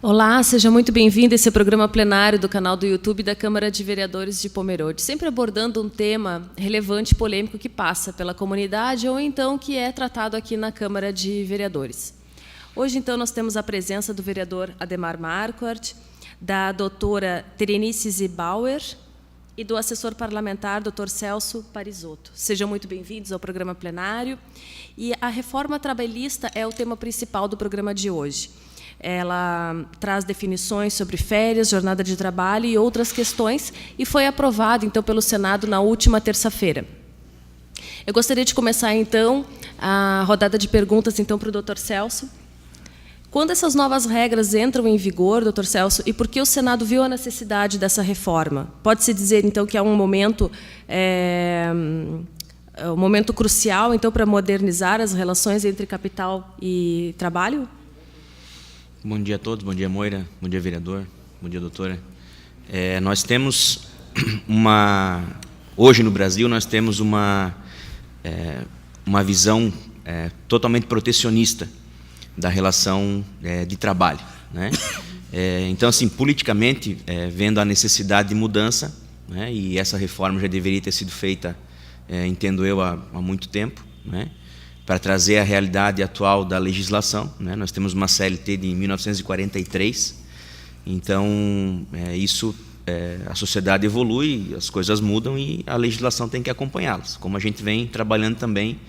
Olá, seja muito bem-vindo a esse programa plenário do canal do YouTube da Câmara de Vereadores de Pomerode, sempre abordando um tema relevante e polêmico que passa pela comunidade ou então que é tratado aqui na Câmara de Vereadores. Hoje, então, nós temos a presença do vereador Ademar Marquardt, da doutora Terenice Zibauer e do assessor parlamentar, doutor Celso Parisotto. Sejam muito bem-vindos ao programa plenário. E a reforma trabalhista é o tema principal do programa de hoje. Ela traz definições sobre férias, jornada de trabalho e outras questões, e foi aprovado, então, pelo Senado na última terça-feira. Eu gostaria de começar, então, a rodada de perguntas, então, para o doutor Celso. Quando essas novas regras entram em vigor, doutor Celso, e por que o Senado viu a necessidade dessa reforma? Pode-se dizer, então, que é um momento crucial, então, para modernizar as relações entre capital e trabalho? Bom dia a todos, bom dia, Moira, bom dia, vereador, bom dia, doutora. Nós temos hoje no Brasil, nós temos uma visão totalmente protecionista da relação de trabalho, né? Então, assim, politicamente, vendo a necessidade de mudança, né, e essa reforma já deveria ter sido feita, entendo eu, há muito tempo, né, para trazer a realidade atual da legislação, né? Nós temos uma CLT de 1943, então a sociedade evolui, as coisas mudam e a legislação tem que acompanhá-las, como a gente vem trabalhando também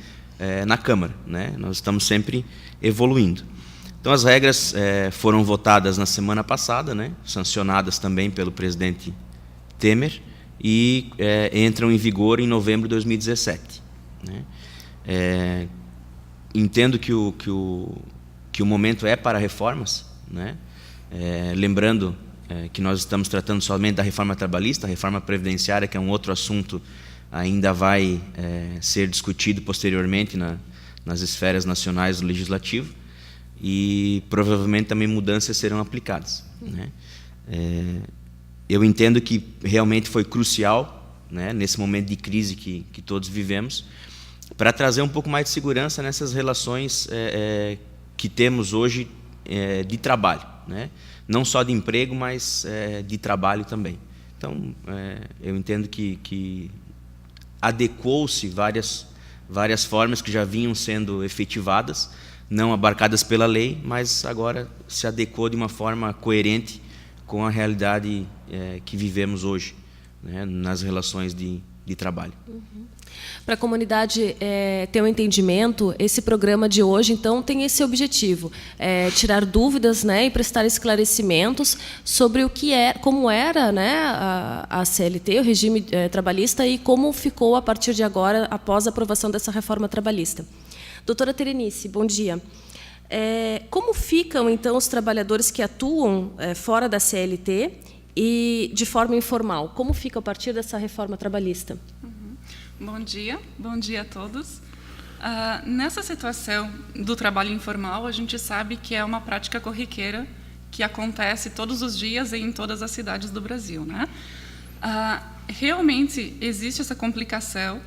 na Câmara, né? Nós estamos sempre evoluindo. Então, as regras foram votadas na semana passada, né? Sancionadas também pelo presidente Temer, e entram em vigor em novembro de 2017, né? Entendo que o momento é para reformas, né? Lembrando que nós estamos tratando somente da reforma trabalhista, a reforma previdenciária, que é um outro assunto, ainda vai ser discutido posteriormente nas esferas nacionais do Legislativo, e provavelmente também mudanças serão aplicadas, né? Eu entendo que realmente foi crucial, né, nesse momento de crise que todos vivemos, para trazer um pouco mais de segurança nessas relações que temos hoje de trabalho, né? Não só de emprego, mas de trabalho também. Então, eu entendo que adequou-se várias formas que já vinham sendo efetivadas, não abarcadas pela lei, mas agora se adequou de uma forma coerente com a realidade que vivemos hoje, né, nas relações de trabalho. Uhum. Para a comunidade ter um entendimento, esse programa de hoje, então, tem esse objetivo, tirar dúvidas, né, e prestar esclarecimentos sobre como era, né, a CLT, o regime trabalhista, e como ficou a partir de agora, após a aprovação dessa reforma trabalhista. Doutora Terenice, bom dia. Como ficam, então, os trabalhadores que atuam fora da CLT e de forma informal? Como fica a partir dessa reforma trabalhista? Bom dia a todos. Nessa situação do trabalho informal, a gente sabe que é uma prática corriqueira que acontece todos os dias em todas as cidades do Brasil, né? Realmente existe essa complicação,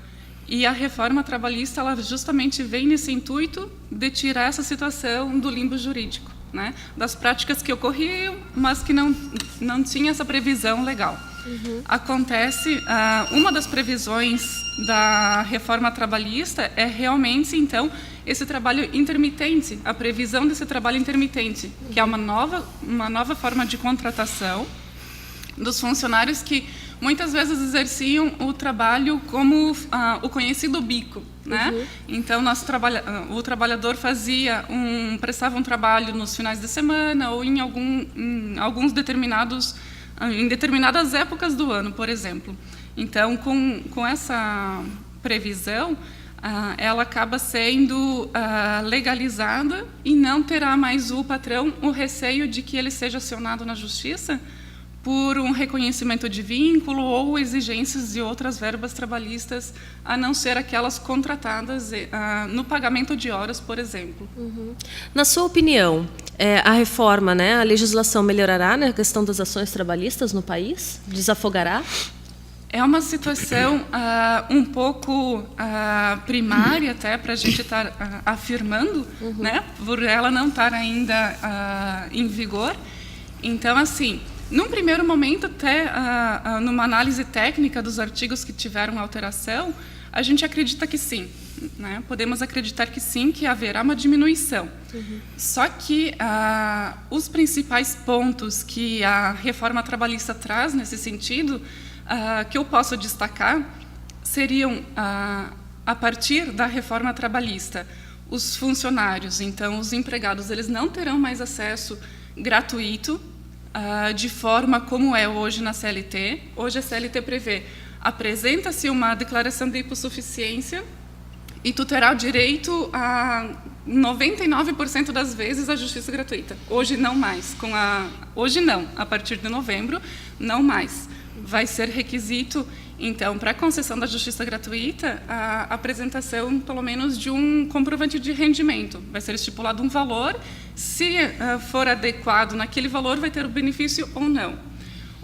e a reforma trabalhista ela justamente vem nesse intuito de tirar essa situação do limbo jurídico, né? Das práticas que ocorriam, mas que não tinha essa previsão legal. Uhum. Acontece, uma das previsões da reforma trabalhista é realmente, então, esse trabalho intermitente, a previsão desse trabalho intermitente, que é uma nova forma de contratação dos funcionários que muitas vezes exerciam o trabalho como o conhecido bico, né? Uhum. Então, o trabalhador prestava um trabalho nos finais de semana ou em determinadas épocas do ano, por exemplo. Então, com essa previsão, ela acaba sendo legalizada e não terá mais o patrão o receio de que ele seja acionado na justiça por um reconhecimento de vínculo ou exigências de outras verbas trabalhistas, a não ser aquelas contratadas no pagamento de horas, por exemplo. Uhum. Na sua opinião, a reforma, né, a legislação melhorará na questão das ações trabalhistas no país? Desafogará? É uma situação um pouco primária, até, para a gente estar afirmando, né, por ela não estar ainda em vigor. Então, assim, num primeiro momento, até numa análise técnica dos artigos que tiveram alteração, a gente acredita que sim, né? Podemos acreditar que sim, que haverá uma diminuição. Só que os principais pontos que a reforma trabalhista traz nesse sentido, que eu posso destacar, seriam, a partir da reforma trabalhista, os funcionários, então os empregados, eles não terão mais acesso gratuito, de forma como é hoje na CLT. Hoje a CLT prevê, apresenta-se uma declaração de hipossuficiência e tu terá direito a 99% das vezes a justiça gratuita. Hoje não mais. Hoje não, a partir de novembro, não mais. Vai ser requisito, então, para a concessão da justiça gratuita, a apresentação, pelo menos, de um comprovante de rendimento. Vai ser estipulado um valor, se for adequado naquele valor, vai ter o benefício ou não.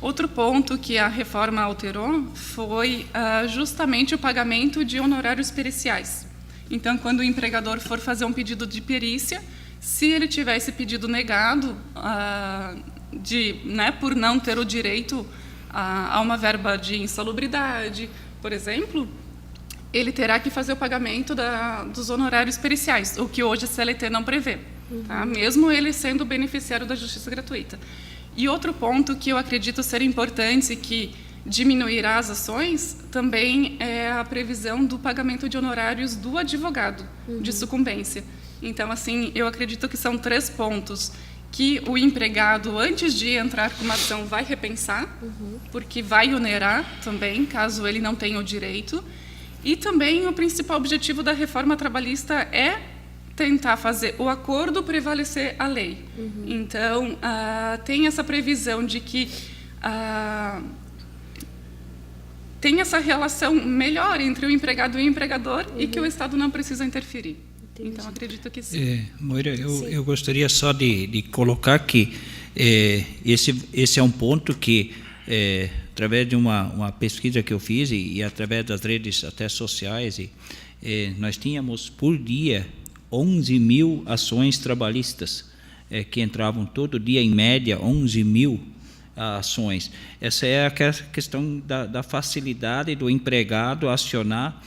Outro ponto que a reforma alterou foi justamente o pagamento de honorários periciais. Então, quando o empregador for fazer um pedido de perícia, se ele tiver esse pedido negado, por não ter o direito a uma verba de insalubridade, por exemplo, ele terá que fazer o pagamento dos honorários periciais, o que hoje a CLT não prevê, tá? Mesmo ele sendo beneficiário da justiça gratuita. E outro ponto que eu acredito ser importante, que diminuirá as ações, também é a previsão do pagamento de honorários do advogado de sucumbência. Então, assim, eu acredito que são 3 pontos que o empregado, antes de entrar com uma ação, vai repensar, porque vai onerar também, caso ele não tenha o direito. E também o principal objetivo da reforma trabalhista é tentar fazer o acordo prevalecer a lei. Então, tem essa previsão de que tem essa relação melhor entre o empregado e o empregador e que o Estado não precisa interferir. Entendi. Então, acredito que sim. Moira, eu gostaria só de colocar que esse é um ponto que, através de uma pesquisa que eu fiz e através das redes até sociais, nós tínhamos por dia 11 mil ações trabalhistas que entravam todo dia, em média, 11 mil ações. Essa é a questão da facilidade do empregado acionar.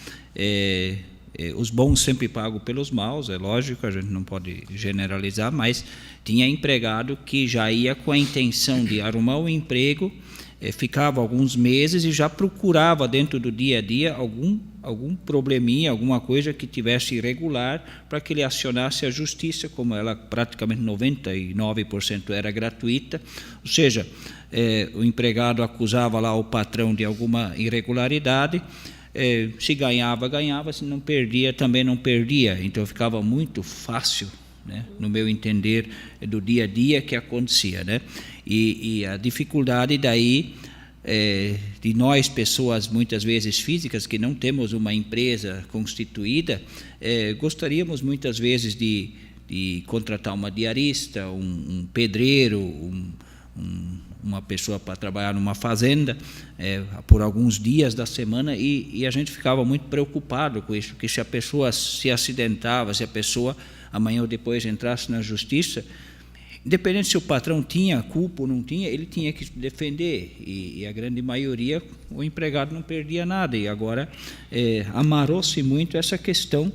Os bons sempre pagam pelos maus, é lógico, a gente não pode generalizar, mas tinha empregado que já ia com a intenção de arrumar um emprego, ficava alguns meses e já procurava dentro do dia a dia algum probleminha, alguma coisa que tivesse irregular, para que ele acionasse a justiça, como ela praticamente 99% era gratuita, ou seja, o empregado acusava lá o patrão de alguma irregularidade, se ganhava, se não perdia, também não perdia. Então ficava muito fácil, né, no meu entender, do dia a dia que acontecia, né? E a dificuldade daí de nós, pessoas muitas vezes físicas, que não temos uma empresa constituída, gostaríamos muitas vezes de contratar uma diarista, um pedreiro, uma pessoa para trabalhar numa fazenda por alguns dias da semana, e a gente ficava muito preocupado com isso, que se a pessoa se acidentava, se a pessoa amanhã ou depois entrasse na justiça, independente se o patrão tinha culpa ou não tinha, ele tinha que se defender, e a grande maioria, o empregado não perdia nada. E agora amarrou-se muito essa questão,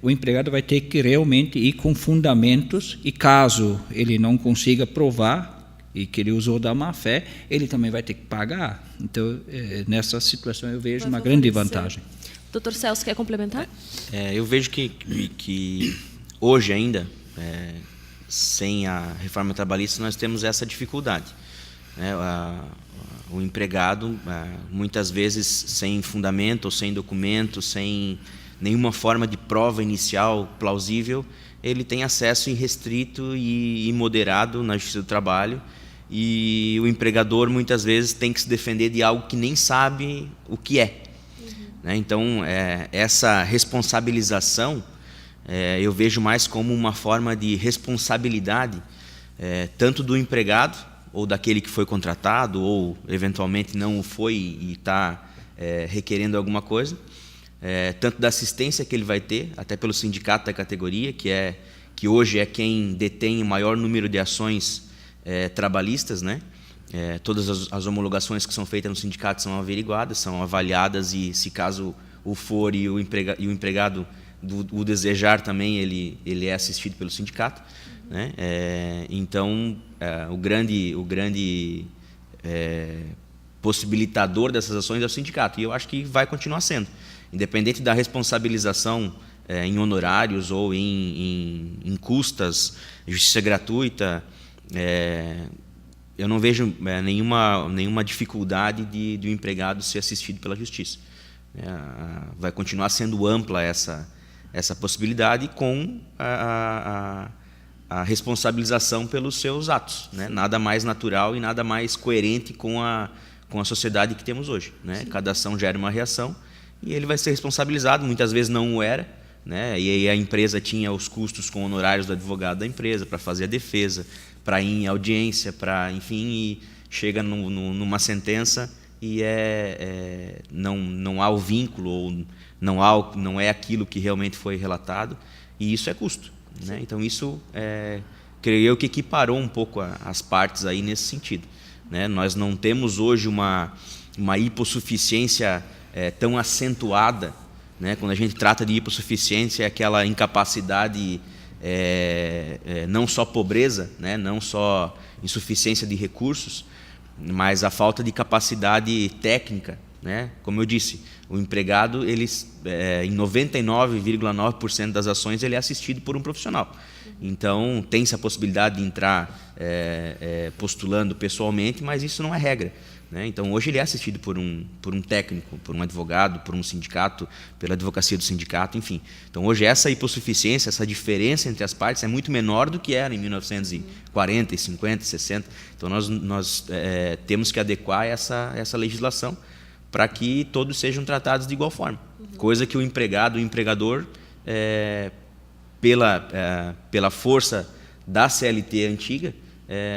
o empregado vai ter que realmente ir com fundamentos, e caso ele não consiga provar e que ele usou da má-fé, ele também vai ter que pagar. Então, nessa situação, eu vejo uma grande vantagem. Doutor Celso, quer complementar? Eu vejo que hoje ainda, sem a reforma trabalhista, nós temos essa dificuldade, né? O empregado, muitas vezes, sem fundamento, ou sem documento, sem nenhuma forma de prova inicial plausível, ele tem acesso irrestrito e imoderado na Justiça do Trabalho, e o empregador, muitas vezes, tem que se defender de algo que nem sabe o que é. Né? Então, essa responsabilização, eu vejo mais como uma forma de responsabilidade, tanto do empregado, ou daquele que foi contratado, ou eventualmente não o foi e está requerendo alguma coisa, tanto da assistência que ele vai ter, até pelo sindicato da categoria, que hoje é quem detém o maior número de ações trabalhistas, né? Todas as homologações que são feitas no sindicato são averiguadas, são avaliadas, e se caso o for e o empregado o desejar também, ele é assistido pelo sindicato, né? Então, o grande possibilitador dessas ações é o sindicato, e eu acho que vai continuar sendo, independente da responsabilização em honorários ou em custas, justiça gratuita. Eu não vejo nenhuma dificuldade de o empregado ser assistido pela justiça. Vai continuar sendo ampla essa possibilidade, com a responsabilização pelos seus atos, né? Nada mais natural e nada mais coerente com a sociedade que temos hoje, né? Cada ação gera uma reação e ele vai ser responsabilizado. Muitas vezes não o era, né? E aí a empresa tinha os custos com honorários do advogado da empresa para fazer a defesa, para ir em audiência, para, enfim, e chega numa sentença e não há o vínculo, ou não é aquilo que realmente foi relatado, e isso é custo, né? Então isso, creio eu, que equiparou um pouco as partes aí nesse sentido, né? Nós não temos hoje uma hipossuficiência tão acentuada, né? Quando a gente trata de hipossuficiência, é aquela incapacidade, não só pobreza, né? Não só insuficiência de recursos, mas a falta de capacidade técnica, né? Como eu disse, o empregado, em 99,9% das ações, ele é assistido por um profissional. Então, tem-se a possibilidade de entrar postulando pessoalmente, mas isso não é regra, né? Então, hoje ele é assistido por um técnico, por um advogado, por um sindicato, pela advocacia do sindicato, enfim. Então, hoje essa hipossuficiência, essa diferença entre as partes é muito menor do que era em 1940, 50, 60. Então, nós temos que adequar essa legislação para que todos sejam tratados de igual forma. Coisa que o empregado, o empregador, pela força da CLT antiga,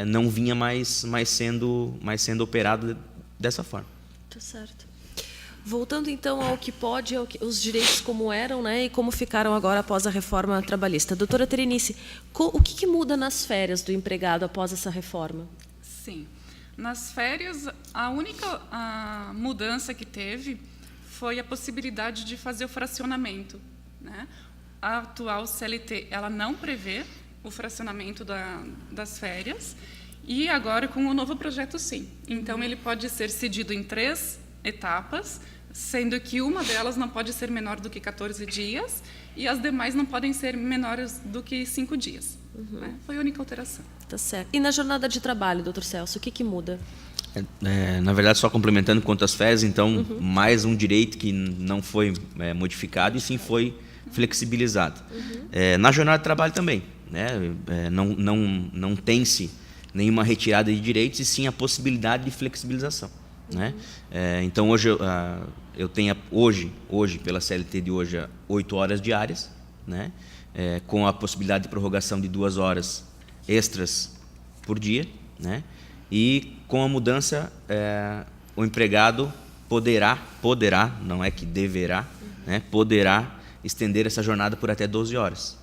não vinha mais sendo operado dessa forma. Tá certo. Voltando então ao que pode, os direitos como eram, né, e como ficaram agora após a reforma trabalhista. Doutora Terenice, o que muda nas férias do empregado após essa reforma? Sim. Nas férias, a única mudança que teve foi a possibilidade de fazer o fracionamento, né? A atual CLT, ela não prevê o fracionamento das férias, e agora, com o novo projeto, sim. Então, ele pode ser cedido em 3 etapas, sendo que uma delas não pode ser menor do que 14 dias e as demais não podem ser menores do que 5 dias. Né? Foi a única alteração. Tá certo. E na jornada de trabalho, doutor Celso, o que muda? Na verdade, só complementando quanto às férias, então, mais um direito que não foi modificado e sim foi flexibilizado. Na jornada de trabalho também, né? Não tem-se nenhuma retirada de direitos, e sim a possibilidade de flexibilização, né? Então, hoje eu tenho, pela CLT de hoje, 8 horas diárias, né? Com a possibilidade de prorrogação de 2 horas extras por dia, né? E com a mudança, o empregado poderá, não é que deverá, né? Poderá estender essa jornada por até 12 horas.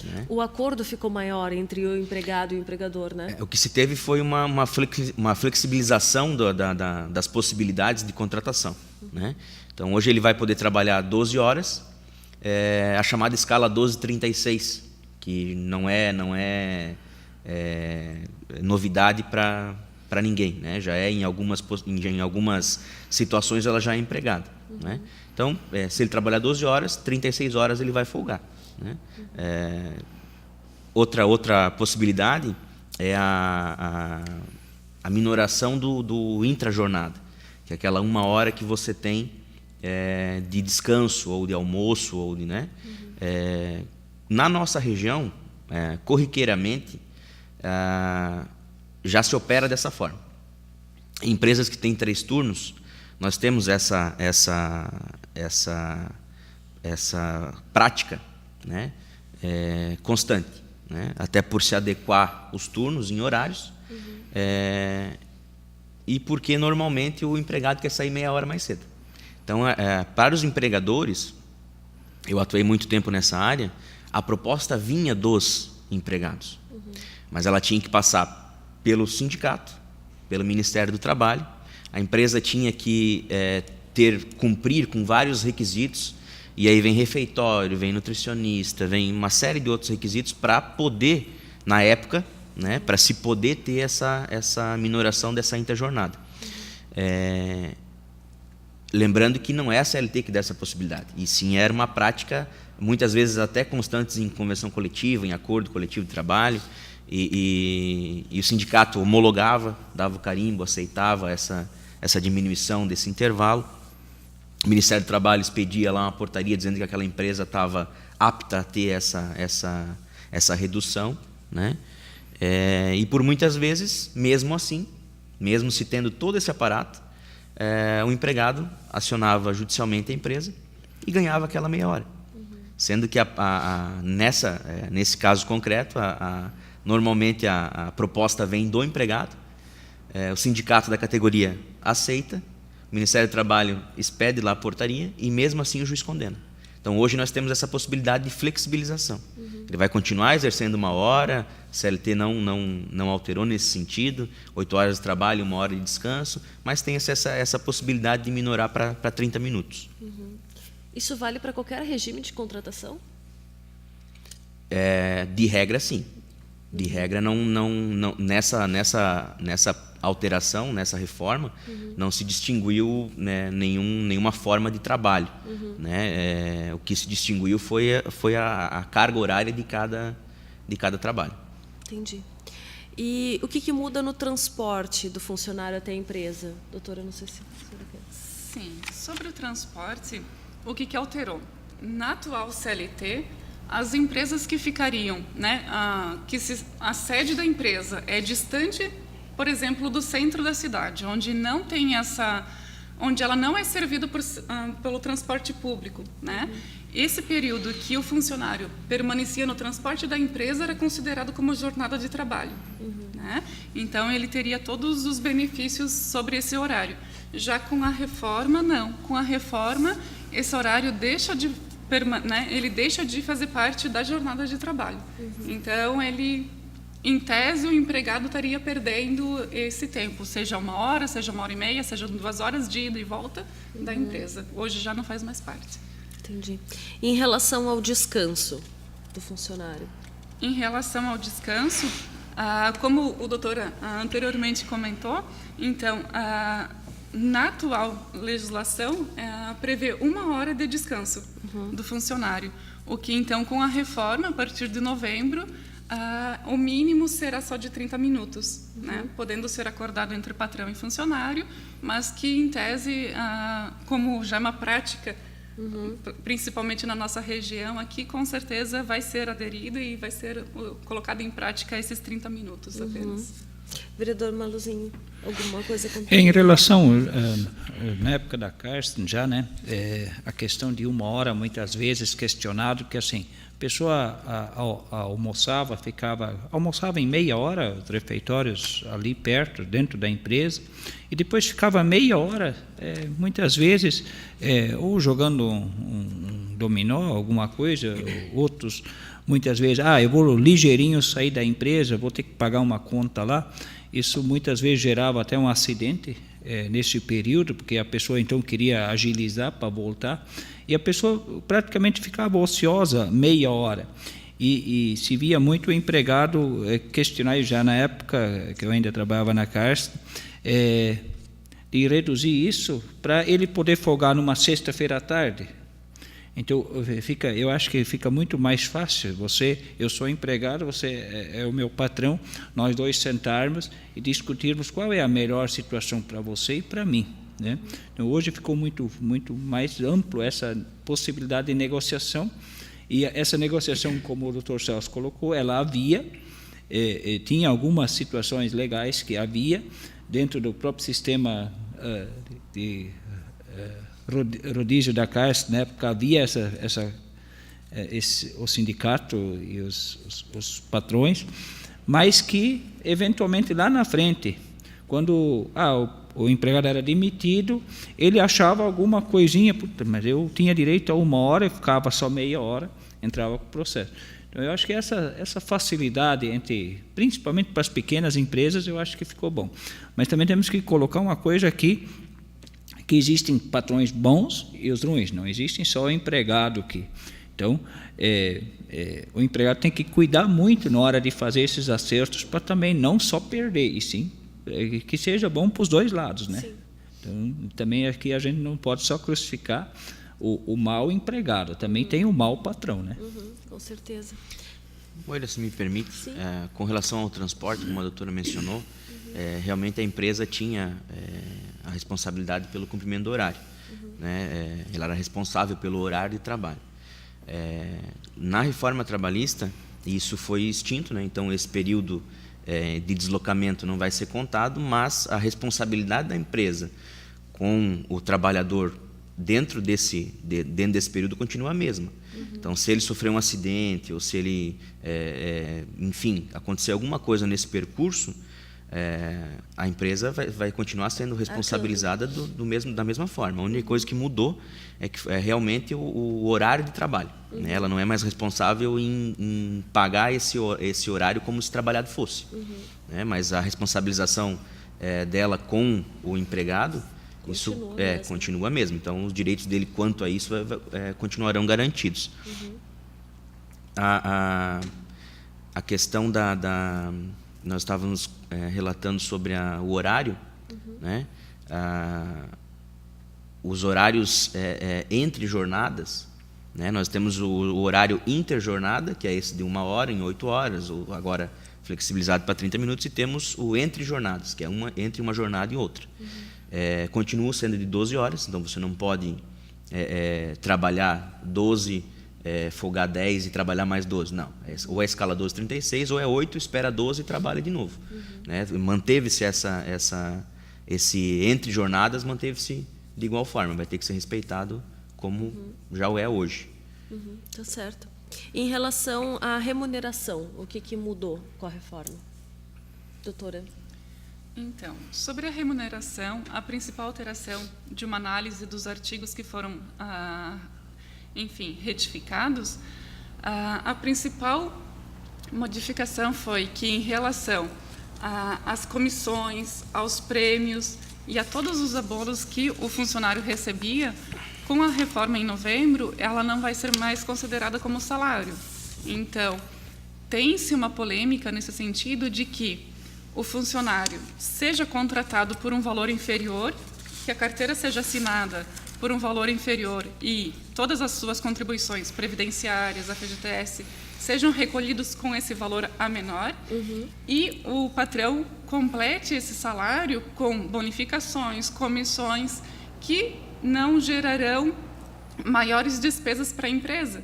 Né? O acordo ficou maior entre o empregado e o empregador, né? O que se teve foi uma flexibilização das possibilidades de contratação. Né? Então, hoje ele vai poder trabalhar 12 horas, a chamada escala 12-36, que não é novidade para ninguém, né? Já em algumas situações ela já é empregada. Né? Então, se ele trabalhar 12 horas, 36 horas ele vai folgar. Né? Outra possibilidade é a minoração do intrajornada, que é aquela 1 hora que você tem de descanso, ou de almoço, ou de, né? Na nossa região, corriqueiramente, já se opera dessa forma. Em empresas que têm 3 turnos, nós temos essa prática, né? Constante, né? Até por se adequar os turnos em horários, e porque normalmente o empregado quer sair meia hora mais cedo. Então, para os empregadores, eu atuei muito tempo nessa área, a proposta vinha dos empregados, mas ela tinha que passar pelo sindicato, pelo Ministério do Trabalho. A empresa tinha que cumprir com vários requisitos, e aí vem refeitório, vem nutricionista, vem uma série de outros requisitos para poder, na época, né, para se poder ter essa minoração dessa interjornada. Lembrando que não é a CLT que dá essa possibilidade, e sim era uma prática, muitas vezes até constantes em convenção coletiva, em acordo coletivo de trabalho, e o sindicato homologava, dava o carimbo, aceitava essa diminuição desse intervalo. O Ministério do Trabalho expedia lá uma portaria dizendo que aquela empresa estava apta a ter essa redução, né? E por muitas vezes, mesmo assim, mesmo se tendo todo esse aparato, o empregado acionava judicialmente a empresa e ganhava aquela meia hora. Sendo que nesse caso concreto, normalmente a proposta vem do empregado, o sindicato da categoria aceita, o Ministério do Trabalho expede lá a portaria e mesmo assim o juiz condena. Então hoje nós temos essa possibilidade de flexibilização. Ele vai continuar exercendo uma hora, a CLT não alterou nesse sentido, 8 horas de trabalho e 1 hora de descanso, mas tem essa possibilidade de minorar para 30 minutos. Isso vale para qualquer regime de contratação? De regra, sim. De regra, nessa alteração, nessa reforma, não se distinguiu, né, nenhuma forma de trabalho. Né? O que se distinguiu foi a carga horária de cada trabalho. Entendi. E o que muda no transporte do funcionário até a empresa? Doutora, não sei se você quer. Sim, sobre o transporte, o que alterou? Na atual CLT, as empresas que ficariam, né, a sede da empresa é distante, por exemplo, do centro da cidade, onde não tem onde ela não é servida pelo transporte público, né? Esse período que o funcionário permanecia no transporte da empresa era considerado como jornada de trabalho, né? Então ele teria todos os benefícios sobre esse horário. Já com a reforma, não. Com a reforma, esse horário deixa de ele deixa de fazer parte da jornada de trabalho. Então, em tese, o empregado estaria perdendo esse tempo, seja 1 hora, seja 1h30, seja 2 horas de ida e volta da empresa. Hoje já não faz mais parte. Entendi. E em relação ao descanso do funcionário? Em relação ao descanso, como o doutor anteriormente comentou, então, na atual legislação, prevê 1 hora de descanso do funcionário, o que, então, com a reforma, a partir de novembro, o mínimo será só de 30 minutos, né? Podendo ser acordado entre patrão e funcionário, mas que, em tese, como já é uma prática, principalmente na nossa região aqui, com certeza vai ser aderido e vai ser colocado em prática esses 30 minutos apenas. Vereador Maluzinho, alguma coisa a Em relação, na época da Carsten já, né, a questão de 1 hora, muitas vezes questionado, porque assim, a pessoa almoçava em meia hora, os refeitórios ali perto, dentro da empresa, e depois ficava meia hora, muitas vezes, ou jogando um dominó, alguma coisa, outros... Muitas vezes, eu vou ligeirinho sair da empresa, vou ter que pagar uma conta lá. Isso muitas vezes gerava até um acidente nesse período, porque a pessoa então queria agilizar para voltar, e a pessoa praticamente ficava ociosa meia hora. E se via muito o empregado questionar, já na época que eu ainda trabalhava na Carsten, de reduzir isso para ele poder folgar numa sexta-feira à tarde. Então, eu acho que fica muito mais fácil. Eu sou empregado, você é o meu patrão, nós dois sentarmos e discutirmos qual é a melhor situação para você e para mim, né? Então, hoje ficou muito mais amplo essa possibilidade de negociação, e essa negociação, como o Dr. Celso colocou, ela havia, tinha algumas situações legais que havia dentro do próprio sistema de rodízio da Carsten, na época havia o sindicato e os patrões, mas que, eventualmente, lá na frente, quando o empregado era demitido, ele achava alguma coisinha, mas eu tinha direito a 1 hora, eu ficava só meia hora, entrava com o processo. Então, eu acho que essa facilidade principalmente para as pequenas empresas, eu acho que ficou bom. Mas também temos que colocar uma coisa aqui, que existem patrões bons e os ruins, não existem só o empregado que. Então, o empregado tem que cuidar muito na hora de fazer esses acertos para também não só perder, e sim que seja bom para os dois lados, né? Sim. Então, também aqui a gente não pode só crucificar o mau empregado, também tem o mau patrão, né? Com certeza. Olha, se me permite, com relação ao transporte, como a doutora mencionou, realmente a empresa tinha a responsabilidade pelo cumprimento do horário. Né? Ela era responsável pelo horário de trabalho. Na reforma trabalhista, isso foi extinto, né? Então esse período de deslocamento não vai ser contado, mas a responsabilidade da empresa com o trabalhador dentro desse período continua a mesma. Então, se ele sofreu um acidente ou se ele, enfim, acontecer alguma coisa nesse percurso, a empresa vai continuar sendo responsabilizada da mesma forma. A única coisa que mudou é realmente o horário de trabalho. Né? Ela não é mais responsável em pagar esse horário como se trabalhado fosse. Né? Mas a responsabilização dela com o empregado continua mesmo. Então, os direitos dele quanto a isso continuarão garantidos. A questão nós estávamos relatando sobre o horário, né? Os horários entre jornadas, né? Nós temos o horário interjornada, que é esse de 1 hora em 8 horas, ou agora flexibilizado para 30 minutos, e temos o entre jornadas, que é entre uma jornada e outra. Continua sendo de 12 horas, então você não pode trabalhar 12, folgar 10 e trabalhar mais 12, não. Ou é escala 12, 36, ou é 8, espera 12 e trabalha de novo. Né? Manteve-se esse entre jornadas, manteve-se de igual forma, vai ter que ser respeitado como já o é hoje. Tá certo. Em relação à remuneração, o que mudou com a reforma? Doutora? Então, sobre a remuneração, a principal alteração de uma análise dos artigos que foram, enfim, retificados, a principal modificação foi que, em relação às comissões, aos prêmios e a todos os abonos que o funcionário recebia, com a reforma em novembro, ela não vai ser mais considerada como salário. Então, tem-se uma polêmica nesse sentido de que o funcionário seja contratado por um valor inferior, que a carteira seja assinada por um valor inferior e todas as suas contribuições previdenciárias, a FGTS, sejam recolhidos com esse valor a menor, e o patrão complete esse salário com bonificações, comissões, que não gerarão maiores despesas para a empresa.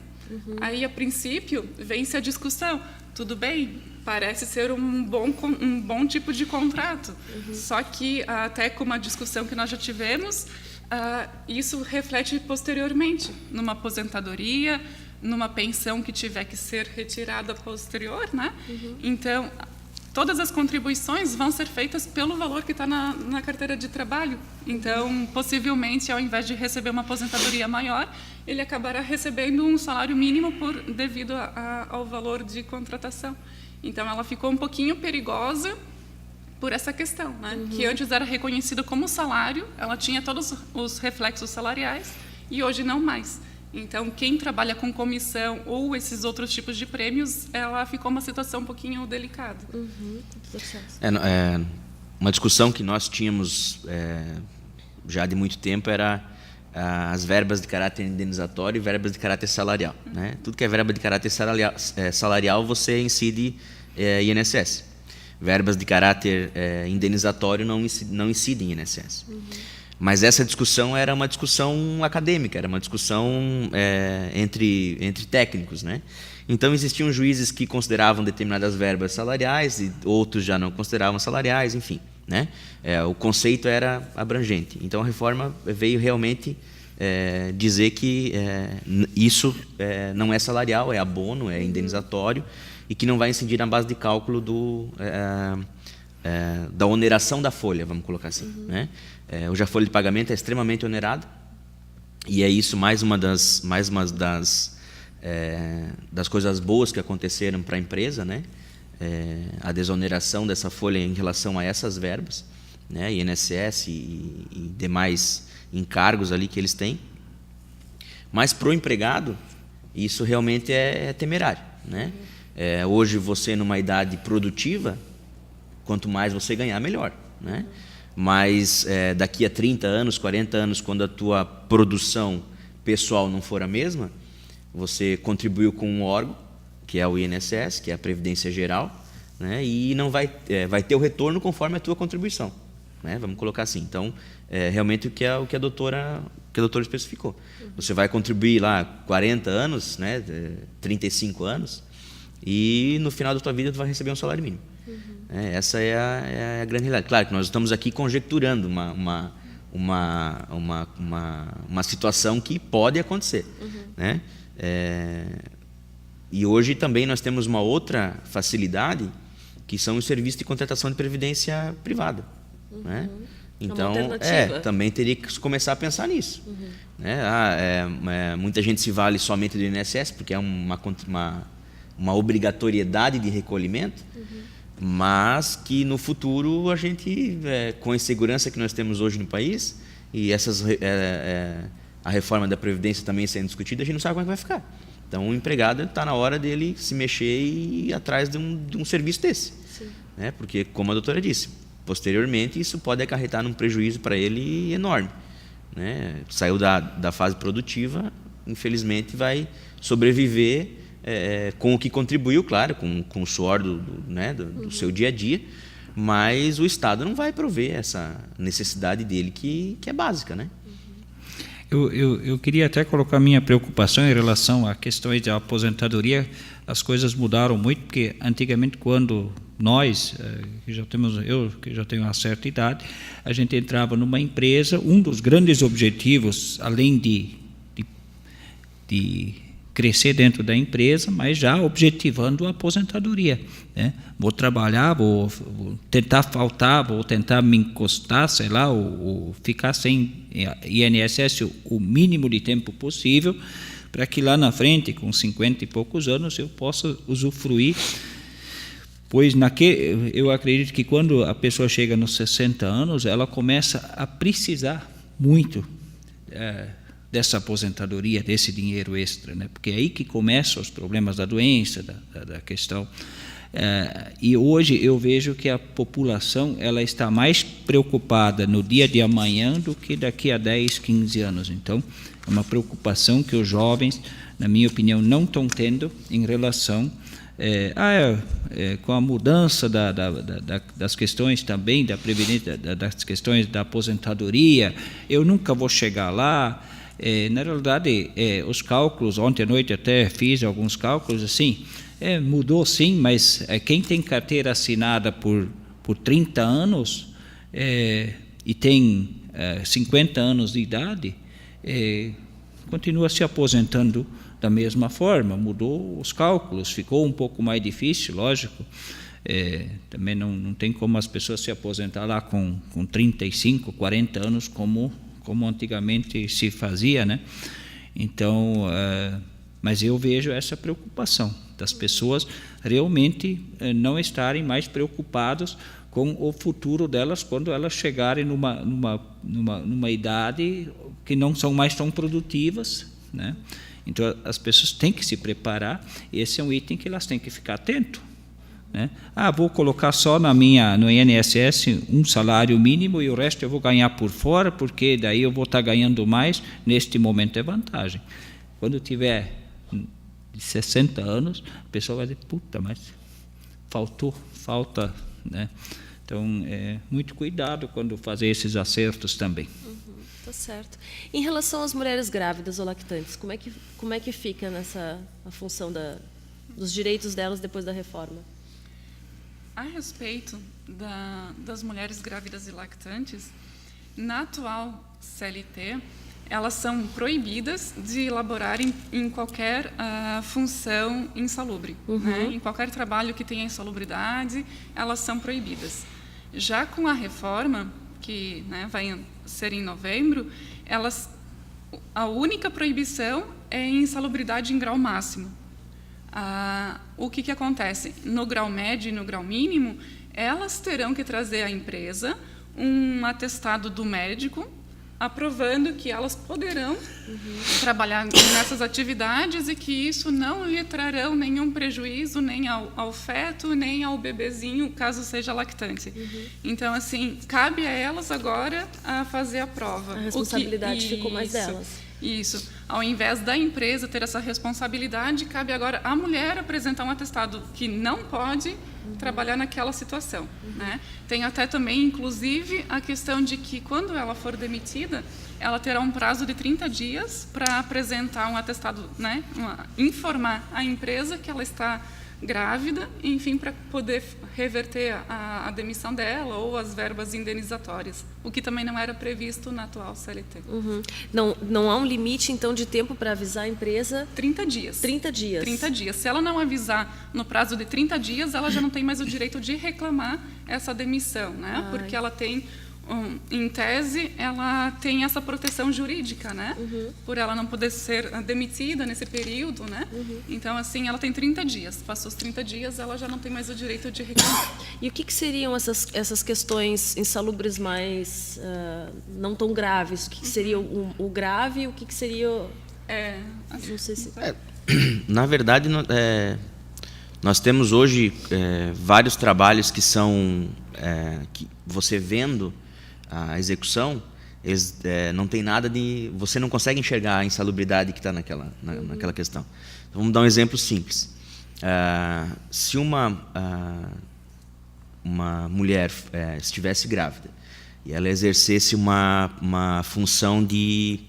Aí, a princípio, vem-se a discussão. Tudo bem, parece ser um bom tipo de contrato. Só que, até com uma discussão que nós já tivemos, isso reflete posteriormente numa aposentadoria, numa pensão que tiver que ser retirada posterior, né? Então, todas as contribuições vão ser feitas pelo valor que está na carteira de trabalho. Então, possivelmente, ao invés de receber uma aposentadoria maior, ele acabará recebendo um salário mínimo devido ao valor de contratação. Então, ela ficou um pouquinho perigosa por essa questão, né? Que antes era reconhecida como salário, ela tinha todos os reflexos salariais, e hoje não mais. Então, quem trabalha com comissão ou esses outros tipos de prêmios, ela ficou uma situação um pouquinho delicada. Uma discussão que nós tínhamos já de muito tempo era as verbas de caráter indenizatório e verbas de caráter salarial. Né? Tudo que é verba de caráter salarial você incide INSS. Verbas de caráter indenizatório não incidem INSS. Mas essa discussão era uma discussão acadêmica, era uma discussão entre técnicos, né? Então, existiam juízes que consideravam determinadas verbas salariais e outros já não consideravam salariais, enfim, né? O conceito era abrangente. Então, a reforma veio realmente dizer que isso não é salarial, é abono, é indenizatório, e que não vai incidir na base de cálculo da oneração da folha, vamos colocar assim, né? Hoje a folha de pagamento é extremamente onerada, e é isso mais uma das das coisas boas que aconteceram para a empresa, né? A desoneração dessa folha em relação a essas verbas, né? INSS e demais encargos ali que eles têm. Mas para o empregado, isso realmente é temerário, né? Hoje você, numa idade produtiva, quanto mais você ganhar, melhor, né? Mas daqui a 30 anos, 40 anos, quando a tua produção pessoal não for a mesma, você contribuiu com um órgão, que é o INSS, que é a Previdência Geral, né? E não vai ter o retorno conforme a tua contribuição, né? Vamos colocar assim. Então, realmente o que a doutora especificou. Você vai contribuir lá 40 anos, né? 35 anos, e no final da tua vida tu vai receber um salário mínimo. Essa é a grande realidade. Claro que nós estamos aqui conjecturando uma situação que pode acontecer, né? E hoje também nós temos uma outra facilidade, que são os serviços de contratação de previdência privada, né? Então, também teria que começar a pensar nisso, né? Muita gente se vale somente do INSS, porque é uma obrigatoriedade de recolhimento, mas que no futuro a gente, com a insegurança que nós temos hoje no país, e a reforma da Previdência também sendo discutida, a gente não sabe como é que vai ficar. Então, o empregado está na hora dele se mexer e ir atrás de um serviço desse, né? Porque, como a doutora disse, posteriormente isso pode acarretar num prejuízo para ele enorme, né? Saiu da fase produtiva, infelizmente vai sobreviver com o que contribuiu, claro, com o suor do seu dia a dia, mas o Estado não vai prover essa necessidade dele que é básica, né? Eu queria até colocar minha preocupação em relação a questões de aposentadoria. As coisas mudaram muito, porque antigamente, quando nós, eu que já tenho uma certa idade, a gente entrava numa empresa, um dos grandes objetivos, além de crescer dentro da empresa, mas já objetivando a aposentadoria, né? Vou trabalhar, vou tentar faltar, vou tentar me encostar, sei lá, ou ficar sem INSS o mínimo de tempo possível, para que lá na frente, com 50 e poucos anos, eu possa usufruir. Pois eu acredito que quando a pessoa chega nos 60 anos, ela começa a precisar muito dessa aposentadoria, desse dinheiro extra, né? Porque é aí que começam os problemas da doença, da questão. E hoje eu vejo que a população ela está mais preocupada no dia de amanhã do que daqui a 10, 15 anos. Então, é uma preocupação que os jovens, na minha opinião, não estão tendo em relação com a mudança das questões também da previdência, das questões da aposentadoria. Eu nunca vou chegar lá. Na realidade, os cálculos, ontem à noite até fiz alguns cálculos, assim, mudou sim, mas quem tem carteira assinada por 30 anos e tem 50 anos de idade, continua se aposentando da mesma forma. Mudou os cálculos, ficou um pouco mais difícil, lógico. Também não tem como as pessoas se aposentar lá com 35, 40 anos, como antigamente se fazia, né? Então, mas eu vejo essa preocupação das pessoas realmente não estarem mais preocupadas com o futuro delas quando elas chegarem numa idade que não são mais tão produtivas, né? Então, as pessoas têm que se preparar. Esse é um item que elas têm que ficar atento, né? Vou colocar só no INSS um salário mínimo e o resto eu vou ganhar por fora, porque daí eu vou estar ganhando mais. Neste momento é vantagem. Quando tiver 60 anos, a pessoa vai dizer, puta, mas falta, né? Então, muito cuidado quando fazer esses acertos também. Tá certo. Em relação às mulheres grávidas ou lactantes, como é que fica a função dos direitos delas depois da reforma? A respeito das mulheres grávidas e lactantes, na atual CLT, elas são proibidas de laborarem em qualquer função insalubre, né? Em qualquer trabalho que tenha insalubridade, elas são proibidas. Já com a reforma, que, né, vai ser em novembro, a única proibição é em insalubridade em grau máximo. O que acontece? No grau médio e no grau mínimo, elas terão que trazer à empresa um atestado do médico aprovando que elas poderão trabalhar nessas atividades e que isso não lhe trarão nenhum prejuízo nem ao feto, nem ao bebezinho, caso seja lactante. Então, assim, cabe a elas agora a fazer a prova. A responsabilidade ficou mais delas. Isso. Ao invés da empresa ter essa responsabilidade, cabe agora à mulher apresentar um atestado que não pode trabalhar naquela situação. Né? Tem até também, inclusive, a questão de que, quando ela for demitida, ela terá um prazo de 30 dias para apresentar um atestado, né? Informar a empresa que ela está grávida, enfim, para poder reverter a demissão dela ou as verbas indenizatórias, o que também não era previsto na atual CLT. Não há um limite, então, de tempo para avisar a empresa? 30 dias. 30 dias. 30 dias. Se ela não avisar no prazo de 30 dias, ela já não tem mais o direito de reclamar essa demissão, né? Porque ela tem, em tese, ela tem essa proteção jurídica, né? Por ela não poder ser demitida nesse período, né? Então, assim, ela tem 30 dias. Passou os 30 dias, ela já não tem mais o direito de reclamar. E o que seriam essas questões insalubres mais não tão graves? O que seria o grave e o que seria... não sei se... Na verdade, nós temos hoje vários trabalhos que são... que você vendo a execução, eles não tem nada de... Você não consegue enxergar a insalubridade que está naquela questão. Então, vamos dar um exemplo simples. Se uma mulher estivesse grávida e ela exercesse uma função de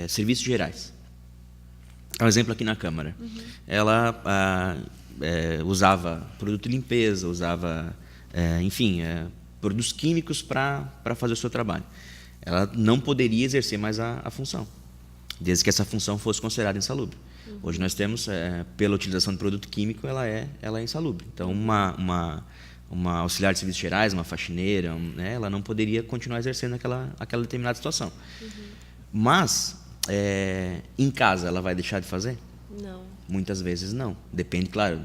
serviços gerais, um exemplo aqui na Câmara, ela usava produto de limpeza, usava, enfim, produtos químicos para fazer o seu trabalho. Ela não poderia exercer mais a função, desde que essa função fosse considerada insalubre. Hoje nós temos, pela utilização de produto químico, ela é insalubre. Então, uma auxiliar de serviços gerais, uma faxineira, né, ela não poderia continuar exercendo aquela determinada situação. Mas, em casa, ela vai deixar de fazer? Não. Muitas vezes não. Depende, claro,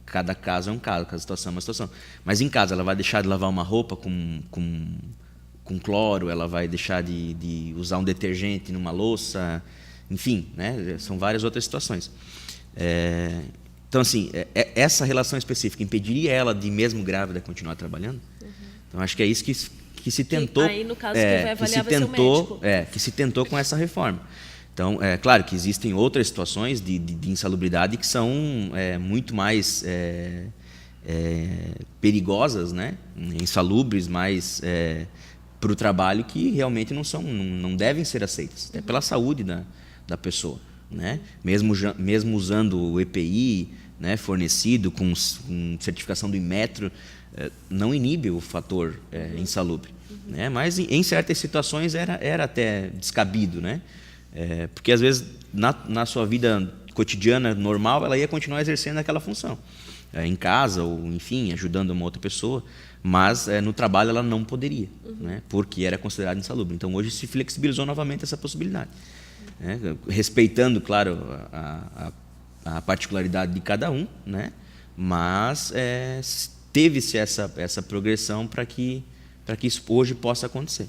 cada caso é um caso, cada situação é uma situação. Mas em casa, ela vai deixar de lavar uma roupa com cloro, ela vai deixar de usar um detergente numa louça, enfim, né? São várias outras situações. Então, assim, essa relação específica impediria ela de, mesmo grávida, continuar trabalhando? Então, acho que é isso que se tentou... Aí, no caso, quem vai avaliar vai ser o médico. Que se tentou com essa reforma. Então, claro que existem outras situações de insalubridade que são muito mais perigosas, né? Insalubres, mais para o trabalho, que realmente não devem ser aceitas, até pela saúde da pessoa, né? Mesmo usando o EPI, né, fornecido com certificação do Inmetro, não inibe o fator insalubre, né? Mas em certas situações era até descabido, né? Porque às vezes na sua vida cotidiana normal ela ia continuar exercendo aquela função, em casa ou enfim ajudando uma outra pessoa, mas no trabalho ela não poderia, né? Porque era considerado insalubre. Então hoje se flexibilizou novamente essa possibilidade, né? Respeitando, claro, a particularidade de cada um, né? Mas teve-se essa progressão para que isso hoje possa acontecer.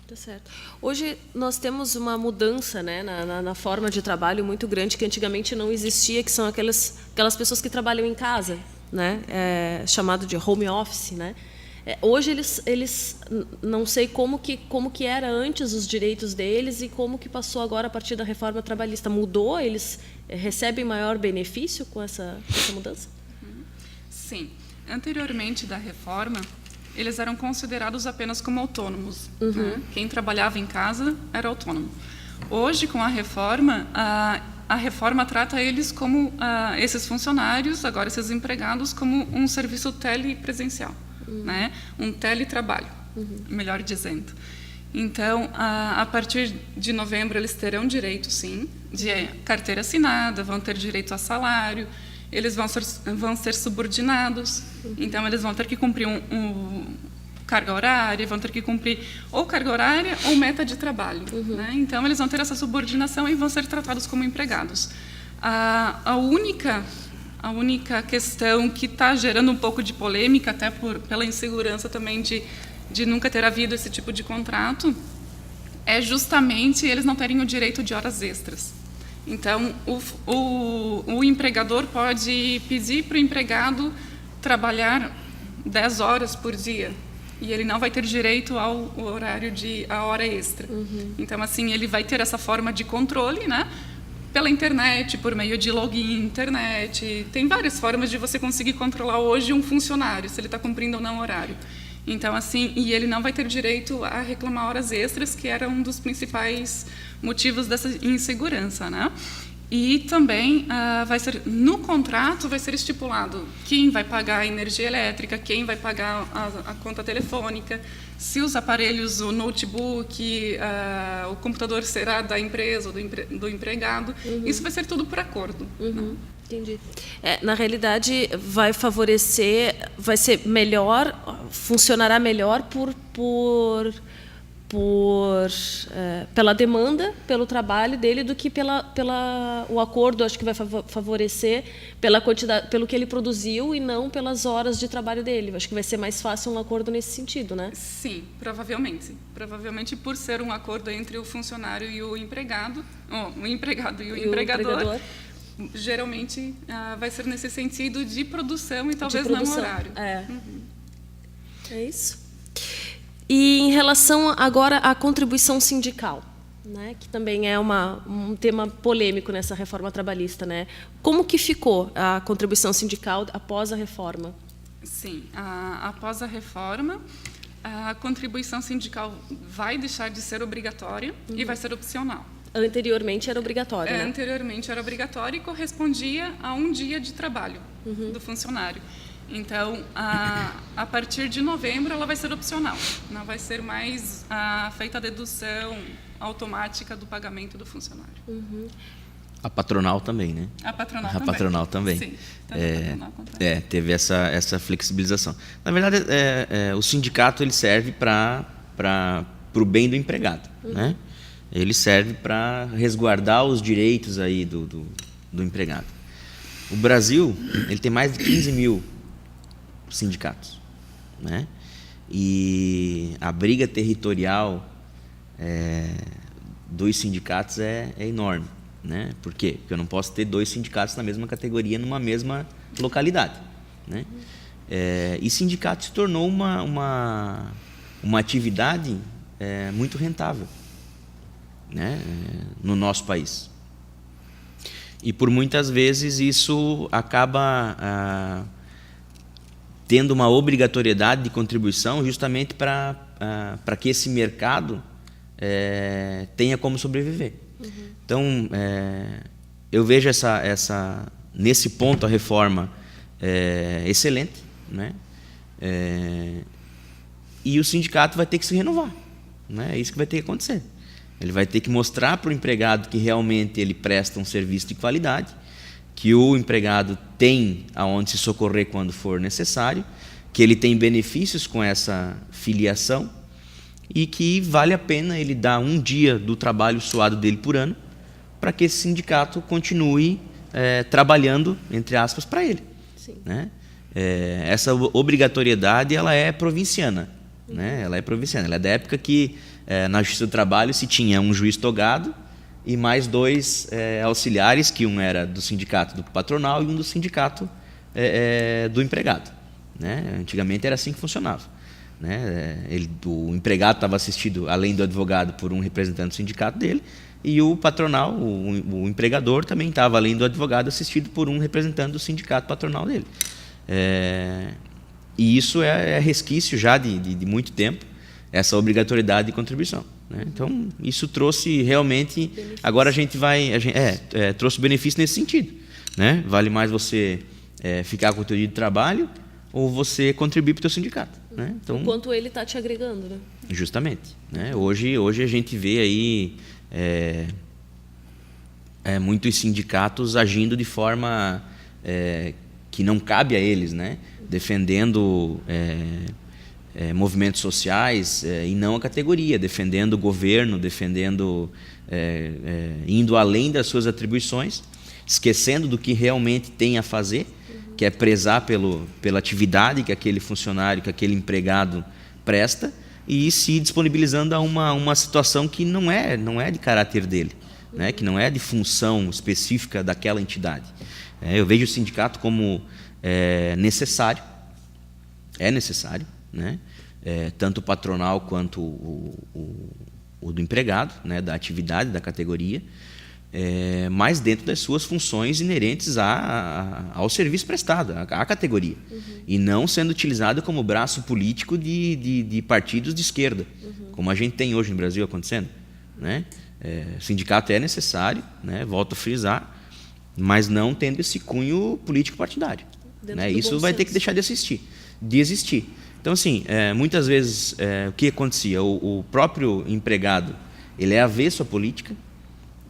Tá certo. Hoje nós temos uma mudança, né, na forma de trabalho muito grande que antigamente não existia, que são aquelas pessoas que trabalham em casa, né, chamado de home office, né. Hoje eles não sei como que era antes os direitos deles e como que passou agora a partir da reforma trabalhista. Mudou? Eles recebem maior benefício com essa mudança? Sim. Anteriormente da reforma, eles eram considerados apenas como autônomos. Né? Quem trabalhava em casa era autônomo. Hoje, com a reforma trata eles como, esses funcionários, agora esses empregados, como um serviço telepresencial, né? Um teletrabalho, melhor dizendo. Então, a partir de novembro, eles terão direito, sim, de carteira assinada, vão ter direito a salário, eles vão ser subordinados, então eles vão ter que cumprir carga horária, vão ter que cumprir ou carga horária ou meta de trabalho. Né? Então, eles vão ter essa subordinação e vão ser tratados como empregados. A única questão que está gerando um pouco de polêmica, até pela insegurança também de nunca ter havido esse tipo de contrato, é justamente eles não terem o direito de horas extras. Então, o empregador pode pedir para o empregado trabalhar 10 horas por dia e ele não vai ter direito ao horário a hora extra. Então, assim, ele vai ter essa forma de controle, né? Pela internet, por meio de login internet. Tem várias formas de você conseguir controlar hoje um funcionário, se ele está cumprindo ou não o horário. Então, assim, e ele não vai ter direito a reclamar horas extras, que era um dos principais motivos dessa insegurança, né? E também no contrato vai ser estipulado quem vai pagar a energia elétrica, quem vai pagar a conta telefônica, se os aparelhos, o notebook, o computador será da empresa ou do empregado. Isso vai ser tudo por acordo. Né? Entendi. Na realidade, vai ser melhor, funcionará melhor pela demanda, pelo trabalho dele, do que o acordo. Acho que vai favorecer pela quantidade, pelo que ele produziu e não pelas horas de trabalho dele. Acho que vai ser mais fácil um acordo nesse sentido, né? Sim, provavelmente. Provavelmente por ser um acordo entre o funcionário e o empregado, o empregado e o empregador. Geralmente vai ser nesse sentido de produção e talvez não horário. É isso. E em relação agora à contribuição sindical, né, que também é um tema polêmico nessa reforma trabalhista, né? Como que ficou a contribuição sindical após a reforma? Sim, após a reforma, a contribuição sindical vai deixar de ser obrigatória e vai ser opcional. Anteriormente era obrigatória, né? Anteriormente era obrigatória e correspondia a um dia de trabalho do funcionário. Então, a partir de novembro, ela vai ser opcional. Não vai ser mais feita a dedução automática do pagamento do funcionário. A patronal também, né? A patronal também. Patronal também. Sim, teve essa flexibilização. Na verdade, o sindicato ele serve para o bem do empregado, né? Ele serve para resguardar os direitos aí do empregado. O Brasil ele tem mais de 15 mil sindicatos, né? E a briga territorial dos sindicatos é enorme, né? Por quê? Porque eu não posso ter 2 sindicatos na mesma categoria numa mesma localidade, né? E sindicato se tornou uma atividade muito rentável, né? No nosso país. E por muitas vezes isso acaba tendo uma obrigatoriedade de contribuição justamente para que esse mercado tenha como sobreviver. Então, eu vejo nesse ponto a reforma excelente, né? E o sindicato vai ter que se renovar, né? É isso que vai ter que acontecer. Ele vai ter que mostrar para o empregado que realmente ele presta um serviço de qualidade, que o empregado tem aonde se socorrer quando for necessário, que ele tem benefícios com essa filiação e que vale a pena ele dar um dia do trabalho suado dele por ano para que esse sindicato continue trabalhando, entre aspas, para ele. Sim. Né? Essa obrigatoriedade ela é provinciana, né? Ela é provinciana. Ela é da época que na Justiça do Trabalho se tinha um juiz togado e mais 2 auxiliares, que um era do sindicato do patronal e um do sindicato do empregado, né? Antigamente era assim que funcionava, né? O empregado estava assistido, além do advogado, por um representante do sindicato dele, e o patronal, o empregador, também estava, além do advogado, assistido por um representante do sindicato patronal dele. E isso é resquício já de muito tempo, essa obrigatoriedade de contribuição, né? Então, isso trouxe realmente... Benefício. Agora a gente trouxe benefício nesse sentido, né? Vale mais você ficar com o teu dia de trabalho ou você contribuir para o teu sindicato, né? Então, o quanto ele está te agregando, né? Justamente, né? Hoje a gente vê aí muitos sindicatos agindo de forma que não cabe a eles, né? Defendendo movimentos sociais e não a categoria, defendendo o governo, indo além das suas atribuições, esquecendo do que realmente tem a fazer, que é prezar pela atividade que aquele funcionário, que aquele empregado presta, e se disponibilizando a uma situação que não é de caráter dele, né? Que não é de função específica daquela entidade. Eu vejo o sindicato como necessário, né? Tanto o patronal quanto o do empregado, né? Da atividade, da categoria, mas dentro das suas funções inerentes ao serviço prestado, à categoria, e não sendo utilizado como braço político de partidos de esquerda, como a gente tem hoje no Brasil acontecendo, né? O sindicato é necessário, né? Volto a frisar, mas não tendo esse cunho político partidário, né? Isso vai ter que deixar de existir. Então, assim, muitas vezes o que acontecia? O próprio empregado, ele é avesso à política.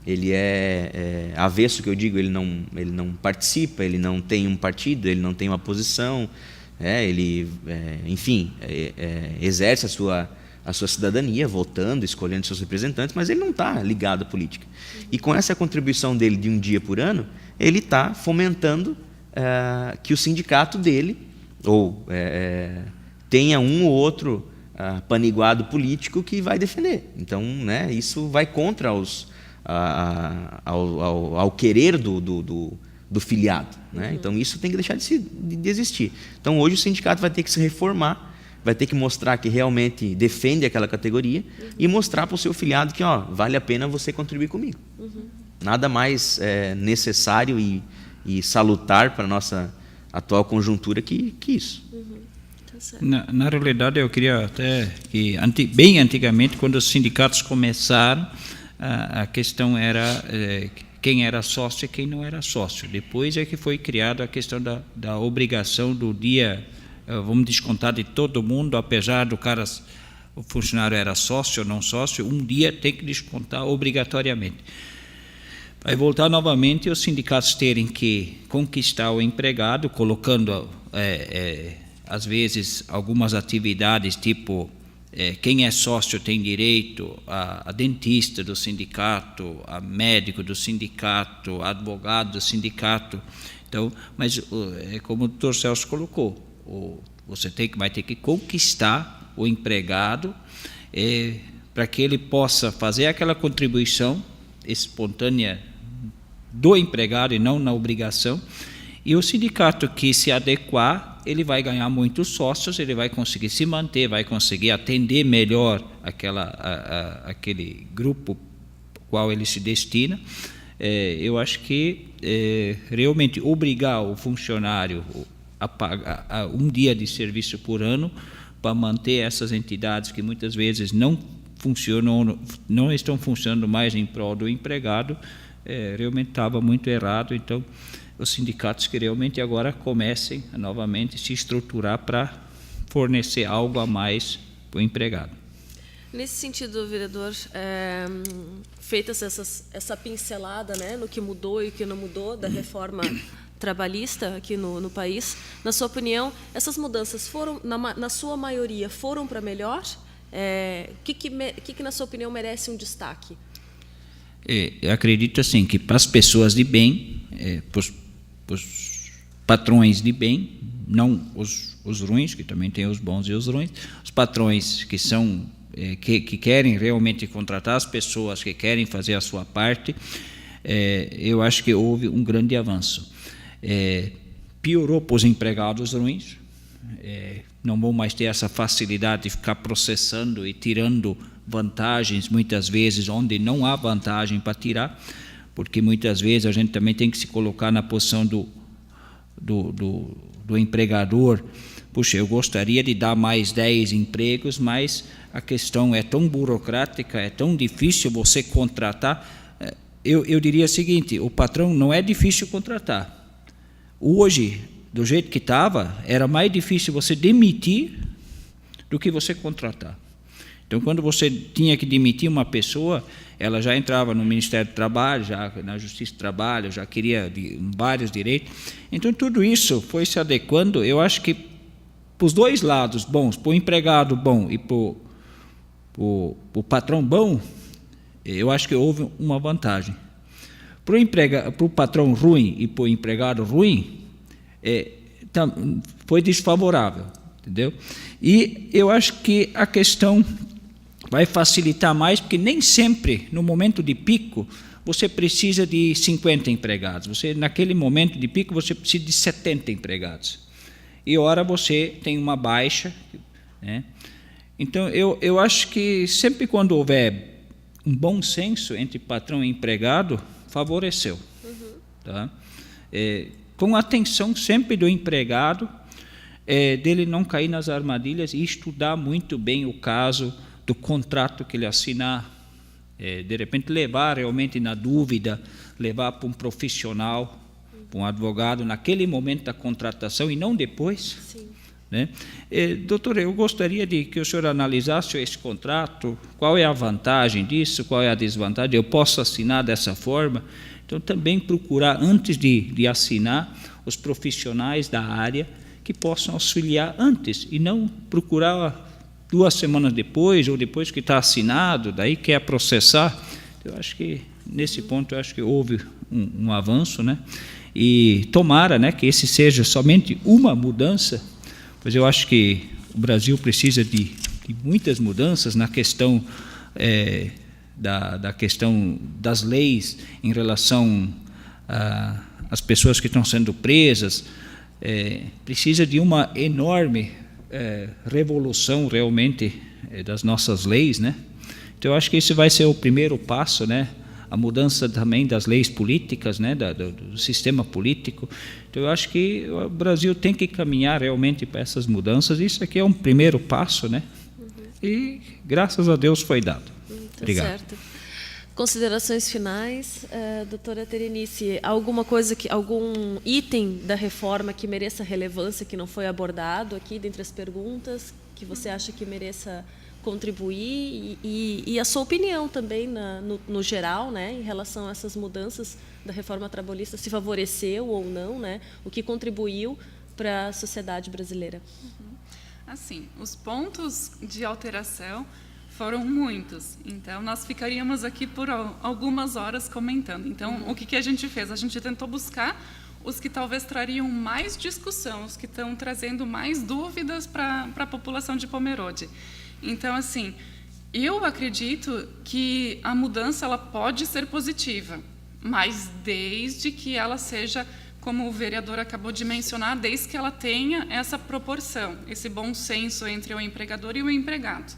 Ele é avesso, que eu digo, ele não participa, ele não tem um partido, ele não tem uma posição, ele, enfim, exerce a sua cidadania, votando, escolhendo seus representantes, mas ele não está ligado à política. E com essa contribuição dele de um dia por ano, ele está fomentando que o sindicato dele tenha um ou outro paniguado político que vai defender. Então, né, isso vai contra ao querer do filiado, né? Então isso tem que deixar de existir. Então hoje o sindicato vai ter que se reformar, vai ter que mostrar que realmente defende aquela categoria e mostrar para o seu filiado que vale a pena você contribuir comigo. Nada mais necessário e salutar para a nossa atual conjuntura que isso. Na realidade, eu queria até que bem antigamente, quando os sindicatos começaram, a questão era quem era sócio e quem não era sócio. Depois é que foi criada a questão da obrigação do dia, vamos descontar de todo mundo, apesar o funcionário era sócio ou não sócio, um dia tem que descontar obrigatoriamente. Vai voltar novamente os sindicatos terem que conquistar o empregado, colocando, às vezes, algumas atividades, tipo, quem é sócio tem direito a dentista do sindicato, a médico do sindicato, a advogado do sindicato. Então, mas como o doutor Celso colocou, você vai ter que conquistar o empregado para que ele possa fazer aquela contribuição espontânea do empregado e não na obrigação. E o sindicato que se adequar, ele vai ganhar muitos sócios, ele vai conseguir se manter, vai conseguir atender melhor aquele grupo ao qual ele se destina. Eu acho que realmente obrigar o funcionário a pagar um dia de serviço por ano para manter essas entidades que muitas vezes não funcionam, não estão funcionando mais em prol do empregado, realmente estava muito errado. Então, os sindicatos que realmente agora comecem a novamente se estruturar para fornecer algo a mais para o empregado. Nesse sentido, vereador, feitas essa pincelada, né, no que mudou e o que não mudou da reforma trabalhista aqui no país, na sua opinião, essas mudanças foram, na sua maioria, foram para melhor? O que, na sua opinião, merece um destaque? Eu acredito assim que para as pessoas de bem, para os patrões de bem, não os ruins, que também tem os bons e os ruins, os patrões que são que querem realmente contratar as pessoas, que querem fazer a sua parte, eu acho que houve um grande avanço. Piorou para os empregados ruins, não vão mais ter essa facilidade de ficar processando e tirando vantagens, muitas vezes, onde não há vantagem para tirar, porque muitas vezes a gente também tem que se colocar na posição do empregador. Puxa, eu gostaria de dar mais 10 empregos, mas a questão é tão burocrática, é tão difícil você contratar. Eu diria o seguinte, o patrão não é difícil contratar. Hoje, do jeito que estava, era mais difícil você demitir do que você contratar. Então, quando você tinha que demitir uma pessoa, ela já entrava no Ministério do Trabalho, já na Justiça do Trabalho, já queria vários direitos. Então, tudo isso foi se adequando. Eu acho que os dois lados bons, para o empregado bom e para o patrão bom, eu acho que houve uma vantagem. Para o patrão ruim e para o empregado ruim, foi desfavorável, entendeu? E eu acho que a questão vai facilitar mais, porque nem sempre, no momento de pico, você precisa de 50 empregados. Naquele momento de pico, você precisa de 70 empregados. E ora você tem uma baixa, né? Então, eu acho que sempre quando houver um bom senso entre patrão e empregado, favoreceu. Tá? Com atenção sempre do empregado, dele não cair nas armadilhas e estudar muito bem o caso do contrato que ele assinar, de repente levar realmente na dúvida, levar para um profissional, para um advogado, naquele momento da contratação e não depois. Sim. Né? Doutor, eu gostaria de que o senhor analisasse esse contrato, qual é a vantagem disso, qual é a desvantagem, eu posso assinar dessa forma? Então, também procurar, antes de assinar, os profissionais da área que possam auxiliar antes, e não procurar 2 semanas depois, ou depois que está assinado, daí quer processar. Eu acho que, nesse ponto, eu acho que houve um avanço, né? E tomara, né, que esse seja somente uma mudança, pois eu acho que o Brasil precisa de muitas mudanças na questão da questão das leis em relação às pessoas que estão sendo presas. Precisa de uma enorme revolução realmente das nossas leis, né? Então eu acho que esse vai ser o primeiro passo, né? A mudança também das leis políticas, né? Do sistema político. Então eu acho que o Brasil tem que caminhar realmente para essas mudanças. Isso aqui é um primeiro passo, né? E graças a Deus foi dado. Obrigado. Certo. Considerações finais, doutora Terenice, algum item da reforma que mereça relevância, que não foi abordado aqui dentre as perguntas, que você acha que mereça contribuir, e a sua opinião também no geral, né, em relação a essas mudanças da reforma trabalhista, se favoreceu ou não, né, o que contribuiu para a sociedade brasileira? Assim, os pontos de alteração foram muitos, então nós ficaríamos aqui por algumas horas comentando. Então, o que a gente fez? A gente tentou buscar os que talvez trariam mais discussão, os que estão trazendo mais dúvidas para a população de Pomerode. Então, assim, eu acredito que a mudança ela pode ser positiva, mas desde que ela seja, como o vereador acabou de mencionar, desde que ela tenha essa proporção, esse bom senso entre o empregador e o empregado.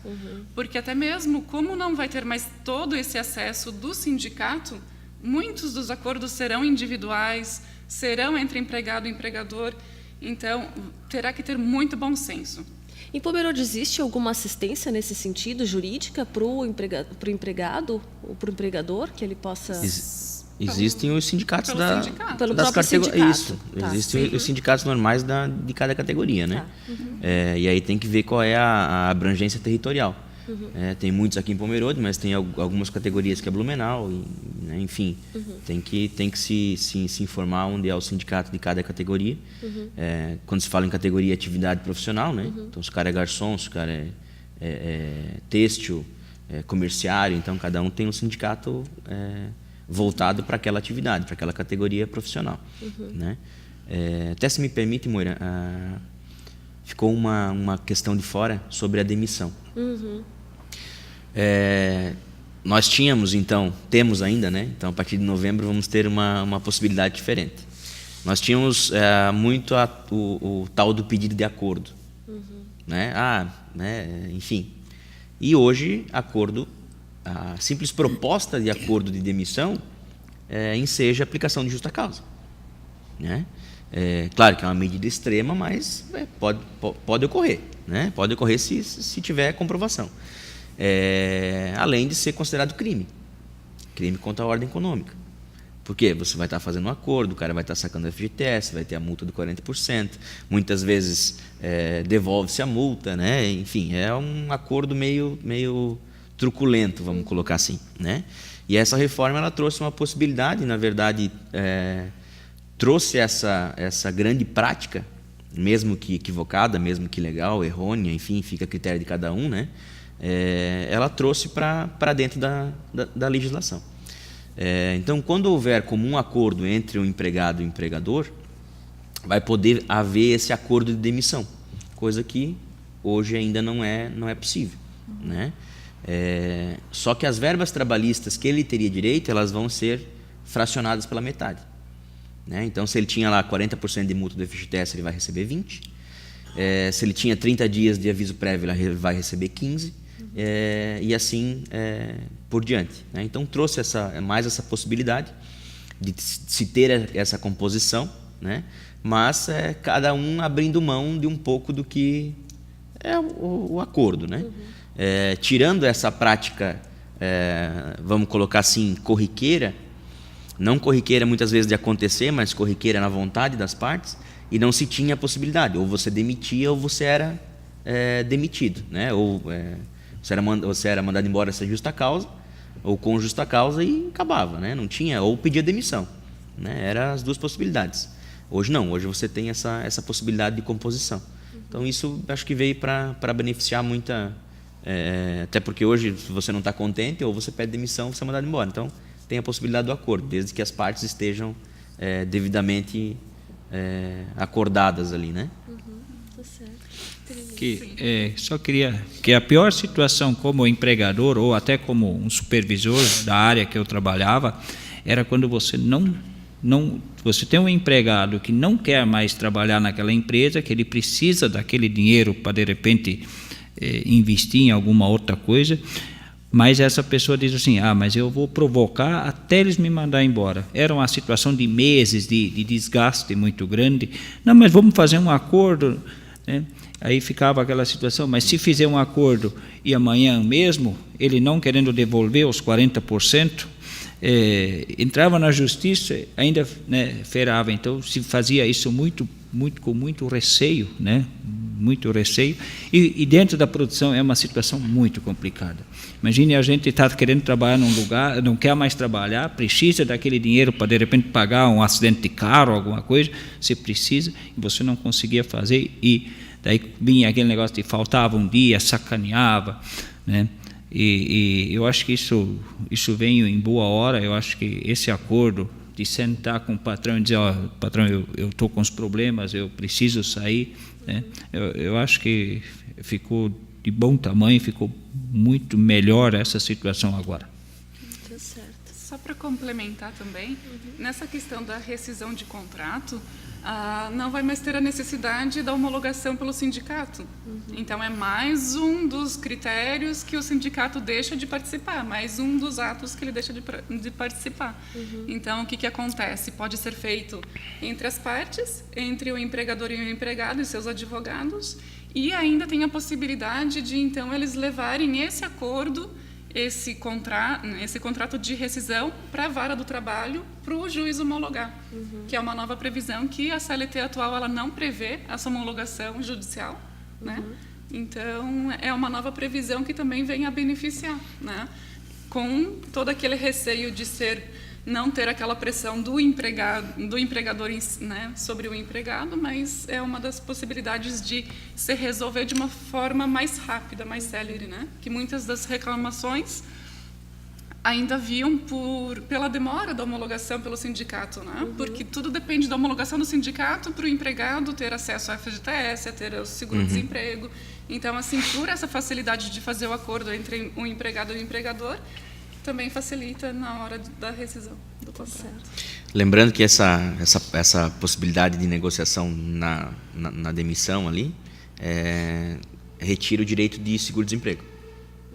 Porque até mesmo, como não vai ter mais todo esse acesso do sindicato, muitos dos acordos serão individuais, serão entre empregado e empregador, então terá que ter muito bom senso. Em Pomerode existe alguma assistência nesse sentido, jurídica, para o empregado ou para o empregador, que ele possa... Existem os sindicatos Pelo das próprio categorias. sindicato. Isso. Tá, existem os sindicatos normais de cada categoria, né? Tá. E aí tem que ver qual é a abrangência territorial. Tem muitos aqui em Pomerode, mas tem algumas categorias que é Blumenau, né? Enfim, tem que se informar onde é o sindicato de cada categoria. Quando se fala em categoria atividade profissional, né? Então, se o cara é garçom, se o cara é têxtil, comerciário, então cada um tem um sindicato voltado para aquela atividade, para aquela categoria profissional. Né? Até se me permite, Moira, ficou uma questão de fora sobre a demissão. Nós temos ainda, né? Então a partir de novembro vamos ter uma possibilidade diferente. Nós tínhamos muito o tal do pedido de acordo, né? Enfim. E hoje a simples proposta de acordo de demissão enseja a aplicação de justa causa, né? Claro que é uma medida extrema, mas pode ocorrer, né? Pode ocorrer se tiver comprovação. Além de ser considerado crime contra a ordem econômica. Por quê? Você vai estar fazendo um acordo, o cara vai estar sacando o FGTS, vai ter a multa de 40%, muitas vezes devolve-se a multa, né? Enfim, é um acordo meio truculento, vamos colocar assim, né? E essa reforma ela trouxe uma possibilidade, na verdade, trouxe essa grande prática mesmo que equivocada, mesmo que ilegal, errônea, enfim, fica a critério de cada um, né? Ela trouxe para dentro da legislação. Então, quando houver comum acordo entre o empregado e o empregador, vai poder haver esse acordo de demissão, coisa que hoje ainda não é possível, né? Só que as verbas trabalhistas que ele teria direito, elas vão ser fracionadas pela metade, né? Então, se ele tinha lá 40% de multa do FGTS, ele vai receber 20%. Se ele tinha 30 dias de aviso prévio, ele vai receber 15%. E assim por diante, né? Então, trouxe mais essa possibilidade de se ter essa composição, né? Mas cada um abrindo mão de um pouco do que é o acordo, né? Tirando essa prática, vamos colocar assim, corriqueira, não corriqueira muitas vezes de acontecer, mas corriqueira na vontade das partes, e não se tinha a possibilidade, ou você demitia ou você era demitido, né? Ou você era mandado embora sem justa causa, ou com justa causa, e acabava, né? Não tinha, ou pedia demissão, né? Eram as duas possibilidades. Hoje não, hoje você tem essa possibilidade de composição. Então isso acho que veio para beneficiar muita... até porque hoje, se você não está contente, ou você pede demissão, você é mandado embora. Então tem a possibilidade do acordo, desde que as partes estejam devidamente acordadas ali, né? Tá certo. Só queria que a pior situação como empregador ou até como um supervisor da área que eu trabalhava era quando você você tem um empregado que não quer mais trabalhar naquela empresa, que ele precisa daquele dinheiro para de repente investir em alguma outra coisa, mas essa pessoa diz assim: mas eu vou provocar até eles me mandar embora. Era uma situação de meses de desgaste muito grande. Não, mas vamos fazer um acordo, né? Aí ficava aquela situação, mas se fizer um acordo e amanhã mesmo, ele não querendo devolver os 40%, entrava na justiça, ainda, né, ferava. Então se fazia isso com muito receio, né? Muito receio, e dentro da produção é uma situação muito complicada. Imagine a gente estar querendo trabalhar num lugar, não quer mais trabalhar, precisa daquele dinheiro para de repente pagar um acidente de carro, alguma coisa, você precisa, e você não conseguia fazer, e daí vinha aquele negócio de faltava um dia, sacaneava, né? E eu acho que isso veio em boa hora. Eu acho que esse acordo de sentar com o patrão e dizer: patrão, eu estou com os problemas, eu preciso sair, né? Eu acho que ficou de bom tamanho, ficou muito melhor essa situação agora. Tá certo. Só para complementar também, nessa questão da rescisão de contrato, não vai mais ter a necessidade da homologação pelo sindicato. Então, é mais um dos critérios que o sindicato deixa de participar, mais um dos atos que ele deixa de participar. Então, o que acontece? Pode ser feito entre as partes, entre o empregador e o empregado e seus advogados, e ainda tem a possibilidade de, então, eles levarem esse acordo, esse contrato de rescisão para a vara do trabalho, para o juiz homologar, que é uma nova previsão que a CLT atual ela não prevê essa homologação judicial, né? Então, é uma nova previsão que também vem a beneficiar, né? Com todo aquele receio de não ter aquela pressão do empregador, né, sobre o empregado, mas é uma das possibilidades de se resolver de uma forma mais rápida, mais célere, né? Que muitas das reclamações ainda viam pela demora da homologação pelo sindicato, né? Porque tudo depende da homologação do sindicato para o empregado ter acesso ao FGTS, a ter o seguro-desemprego. Então, assim, por essa facilidade de fazer o acordo entre o empregado e o empregador, também facilita na hora da rescisão do contrato. Lembrando que essa possibilidade de negociação na demissão ali retira o direito de seguro-desemprego.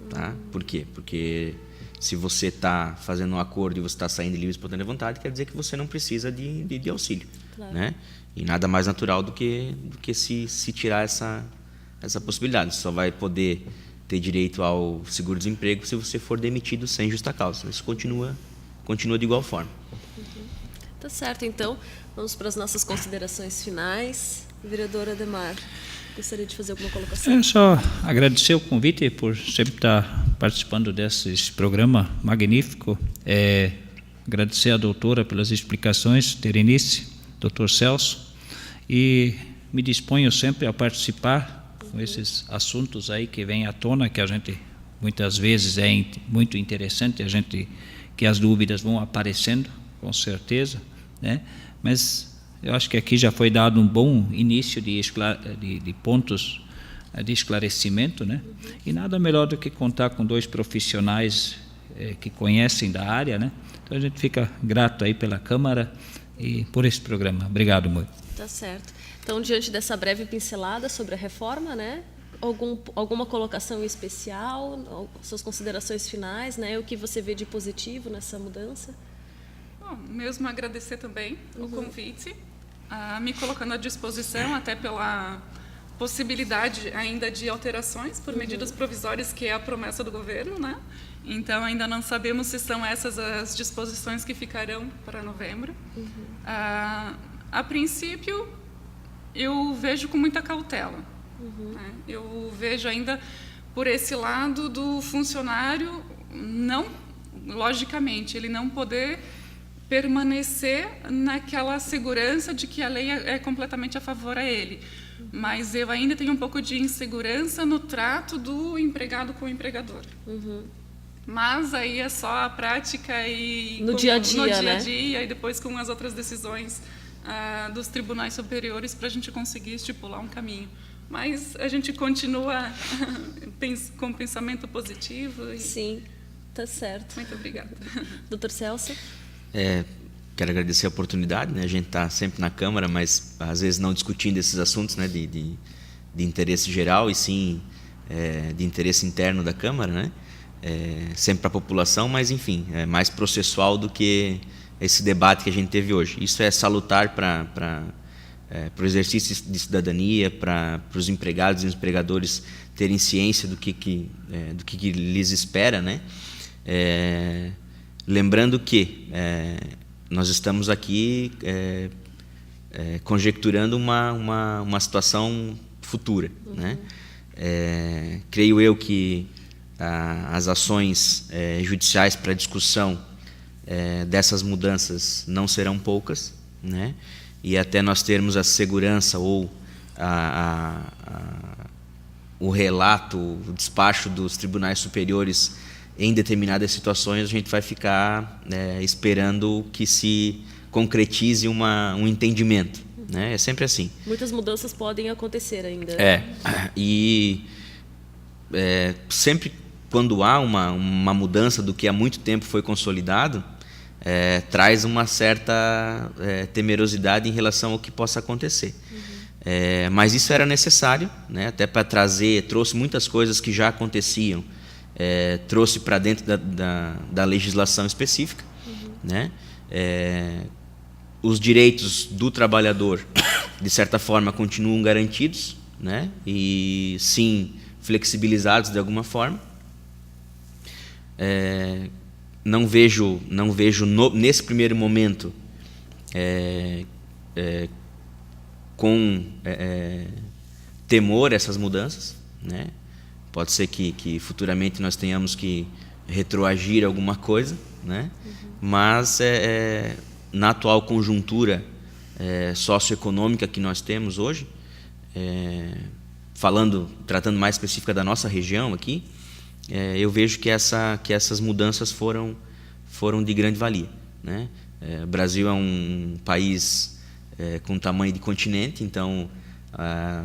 Tá? Por quê? Porque se você está fazendo um acordo e você está saindo livre e espontânea vontade, quer dizer que você não precisa de auxílio. Claro. Né? E nada mais natural do que se tirar essa possibilidade. Você só vai poder ter direito ao seguro-desemprego se você for demitido sem justa causa. Isso continua de igual forma. Tá certo, então. Vamos para as nossas considerações finais. Vereador Ademar, gostaria de fazer alguma colocação? É só agradecer o convite por sempre estar participando desse programa magnífico. Agradecer à doutora pelas explicações, Terenice, doutor Celso, e me disponho sempre a participar com esses assuntos aí que vêm à tona, que a gente muitas vezes é muito interessante, que as dúvidas vão aparecendo, com certeza, né? Mas eu acho que aqui já foi dado um bom início de pontos de esclarecimento, né? E nada melhor do que contar com 2 profissionais que conhecem da área, né? Então a gente fica grato aí pela Câmara e por esse programa. Obrigado muito. Tá certo. Então, diante dessa breve pincelada sobre a reforma, né? Alguma colocação especial, suas considerações finais, né? O que você vê de positivo nessa mudança? Bom, mesmo agradecer também o convite, me colocando à disposição, até pela possibilidade ainda de alterações por medidas provisórias, que é a promessa do governo, né? Então, ainda não sabemos se são essas as disposições que ficarão para novembro. A princípio, eu vejo com muita cautela. Né? Eu vejo ainda por esse lado do funcionário, não, logicamente, ele não poder permanecer naquela segurança de que a lei é completamente a favor a ele. Mas eu ainda tenho um pouco de insegurança no trato do empregado com o empregador. Mas aí é só a prática e no dia a dia, né? dia e depois com as outras decisões dos tribunais superiores para a gente conseguir estipular um caminho. Mas a gente continua com pensamento positivo. Sim, tá certo. Muito obrigada. Dr. Celso? Quero agradecer a oportunidade, né? A gente está sempre na Câmara, mas às vezes não discutindo esses assuntos, né? de interesse geral, e sim de interesse interno da Câmara, né? Sempre para a população, mas enfim, é mais processual do que esse debate que a gente teve hoje. Isso é salutar para o exercício de cidadania, para os empregados e os empregadores terem ciência do que lhes espera, né? Lembrando que nós estamos aqui conjecturando uma situação futura, né? Creio eu que as ações judiciais para discussão dessas mudanças não serão poucas, né? E até nós termos a segurança ou o relato, o despacho dos tribunais superiores em determinadas situações, a gente vai ficar esperando que se concretize um entendimento, né? É sempre assim. Muitas mudanças podem acontecer ainda. E sempre quando há uma mudança do que há muito tempo foi consolidado, traz uma certa temerosidade em relação ao que possa acontecer. Mas isso era necessário, né? Até para trouxe muitas coisas que já aconteciam, trouxe para dentro da legislação específica, né? Os direitos do trabalhador, de certa forma, continuam garantidos, né? E sim flexibilizados de alguma forma. Não vejo nesse primeiro momento com temor essas mudanças, né? Pode ser que futuramente nós tenhamos que retroagir alguma coisa, né? Mas na atual conjuntura socioeconômica que nós temos hoje, tratando mais específica da nossa região aqui, eu vejo que essas mudanças foram de grande valia, né? O Brasil é um país com tamanho de continente, então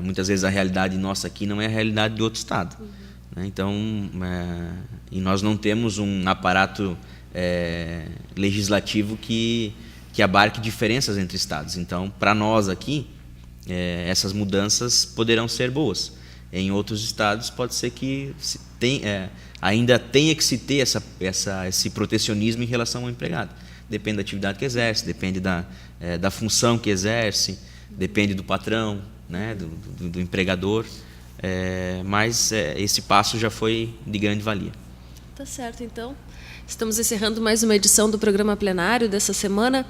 muitas vezes a realidade nossa aqui não é a realidade de outro estado, né? Então, e nós não temos um aparato legislativo que abarque diferenças entre estados. Então, para nós aqui, essas mudanças poderão ser boas. Em outros estados pode ser que ainda tenha que se ter esse protecionismo em relação ao empregado. Depende da atividade que exerce, depende da função que exerce, depende do patrão, né, do empregador. Mas esse passo já foi de grande valia. Tá certo, então. Estamos encerrando mais uma edição do programa plenário dessa semana.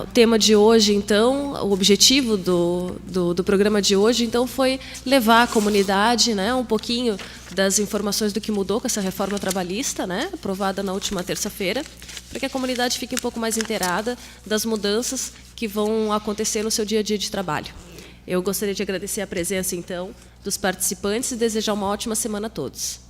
O tema de hoje, então, o objetivo do programa de hoje, então, foi levar à comunidade, né, um pouquinho das informações do que mudou com essa reforma trabalhista, né, aprovada na última terça-feira, para que a comunidade fique um pouco mais inteirada das mudanças que vão acontecer no seu dia a dia de trabalho. Eu gostaria de agradecer a presença, então, dos participantes e desejar uma ótima semana a todos.